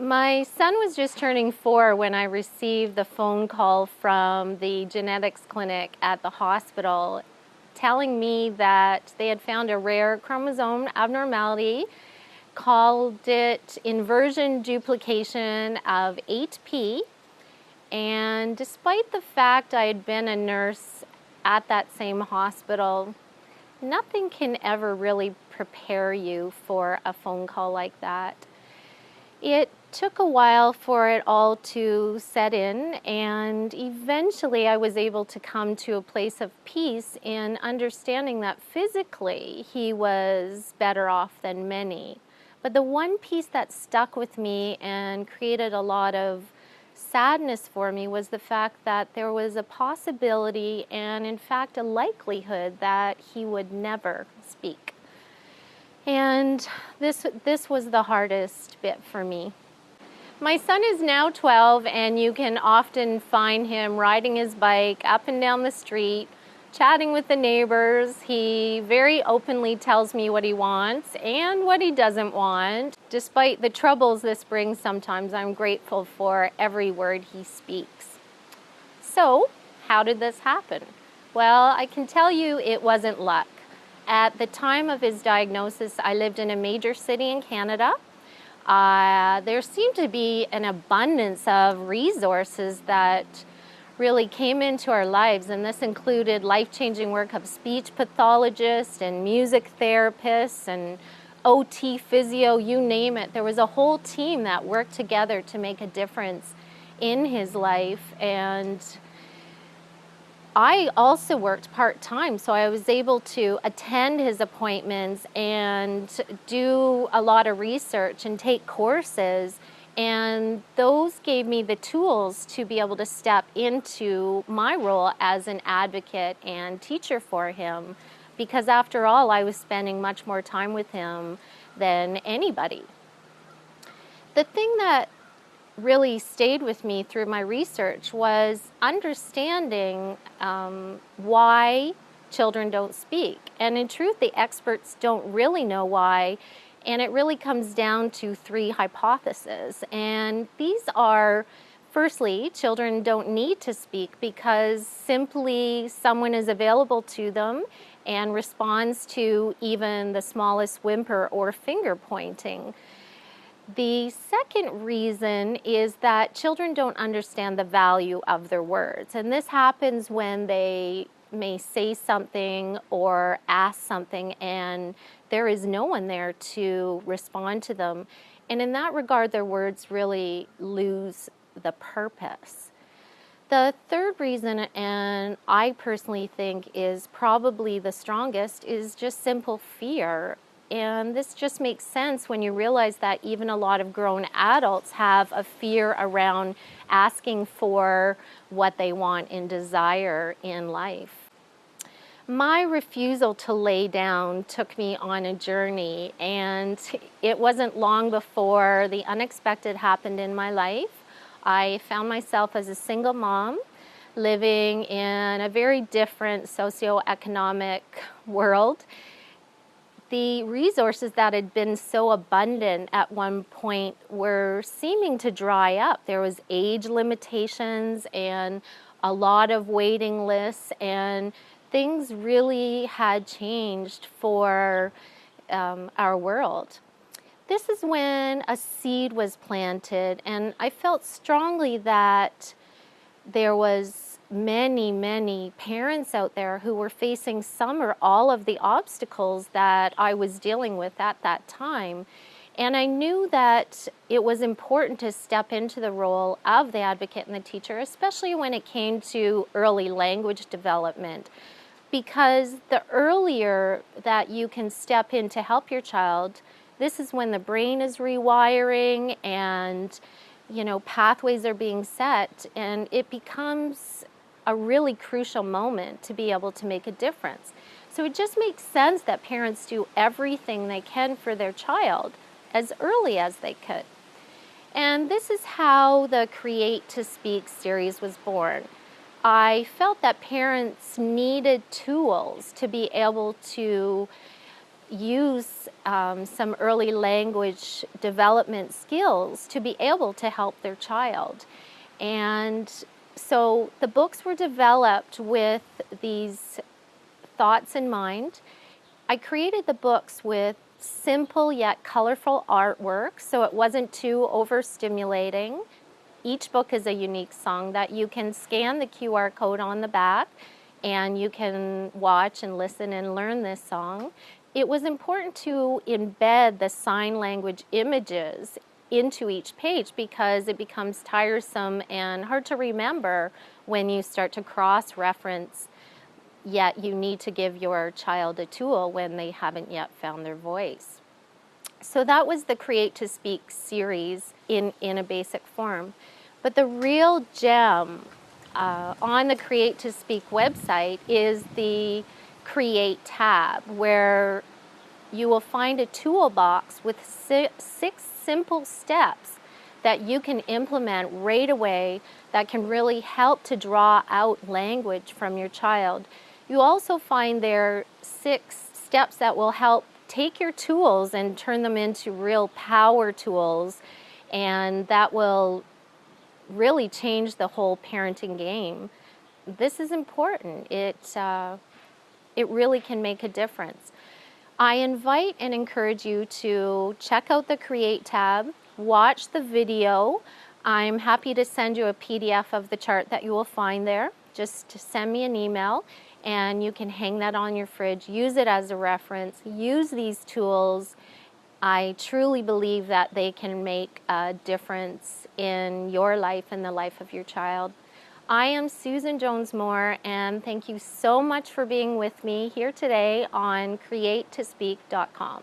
My son was just turning 4 when I received the phone call from the genetics clinic at the hospital telling me that they had found a rare chromosome abnormality, called it inversion duplication of 8p. And despite the fact I had been a nurse at that same hospital, nothing can ever really prepare you for a phone call like that. It took a while for it all to set in, and eventually I was able to come to a place of peace in understanding that physically he was better off than many. But the one piece that stuck with me and created a lot of sadness for me was the fact that there was a possibility and in fact a likelihood that he would never speak. And this was the hardest bit for me. My son is now 12, and you can often find him riding his bike up and down the street, chatting with the neighbors. He very openly tells me what he wants and what he doesn't want. Despite the troubles this brings sometimes, I'm grateful for every word he speaks. So, how did this happen? Well, I can tell you it wasn't luck. At the time of his diagnosis, I lived in a major city in Canada. There seemed to be an abundance of resources that really came into our lives, and this included life-changing work of speech pathologists and music therapists and OT, physio, you name it. There was a whole team that worked together to make a difference in his life, and I also worked part-time, so I was able to attend his appointments and do a lot of research and take courses, and those gave me the tools to be able to step into my role as an advocate and teacher for him, because after all, I was spending much more time with him than anybody. The thing that really stayed with me through my research was understanding why children don't speak. And in truth, the experts don't really know why, and it really comes down to 3 hypotheses. And these are, firstly, children don't need to speak because simply someone is available to them and responds to even the smallest whimper or finger pointing. The second reason is that children don't understand the value of their words, and this happens when they may say something or ask something and there is no one there to respond to them, and in that regard their words really lose the purpose. The third reason, and I personally think is probably the strongest, is just simple fear. And this just makes sense when you realize that even a lot of grown adults have a fear around asking for what they want and desire in life. My refusal to lay down took me on a journey, and it wasn't long before the unexpected happened in my life. I found myself as a single mom living in a very different socioeconomic world. The resources that had been so abundant at one point were seeming to dry up. There was age limitations and a lot of waiting lists, and things really had changed for our world. This is when a seed was planted, and I felt strongly that there was many parents out there who were facing some or all of the obstacles that I was dealing with at that time. And I knew that it was important to step into the role of the advocate and the teacher, especially when it came to early language development. Because the earlier that you can step in to help your child, this is when the brain is rewiring and pathways are being set, and it becomes a really crucial moment to be able to make a difference. So it just makes sense that parents do everything they can for their child as early as they could. And this is how the Create to Speak series was born. I felt that parents needed tools to be able to use some early language development skills to be able to help their child. And so the books were developed with these thoughts in mind. I created the books with simple yet colorful artwork, so it wasn't too overstimulating. Each book is a unique song that you can scan the QR code on the back and you can watch and listen and learn this song. It was important to embed the sign language images into each page because it becomes tiresome and hard to remember when you start to cross-reference, yet you need to give your child a tool when they haven't yet found their voice. So that was the Create to Speak series in a basic form. But the real gem on the Create to Speak website is the Create tab, where you will find a toolbox with six simple steps that you can implement right away that can really help to draw out language from your child. You also find there 6 steps that will help take your tools and turn them into real power tools, and that will really change the whole parenting game. This is important. It really can make a difference. I invite and encourage you to check out the Create tab, watch the video. I'm happy to send you a PDF of the chart that you will find there. Just send me an email and you can hang that on your fridge, use it as a reference, use these tools. I truly believe that they can make a difference in your life and the life of your child. I am Susan Jones-Moore, and thank you so much for being with me here today on createtospeak.com.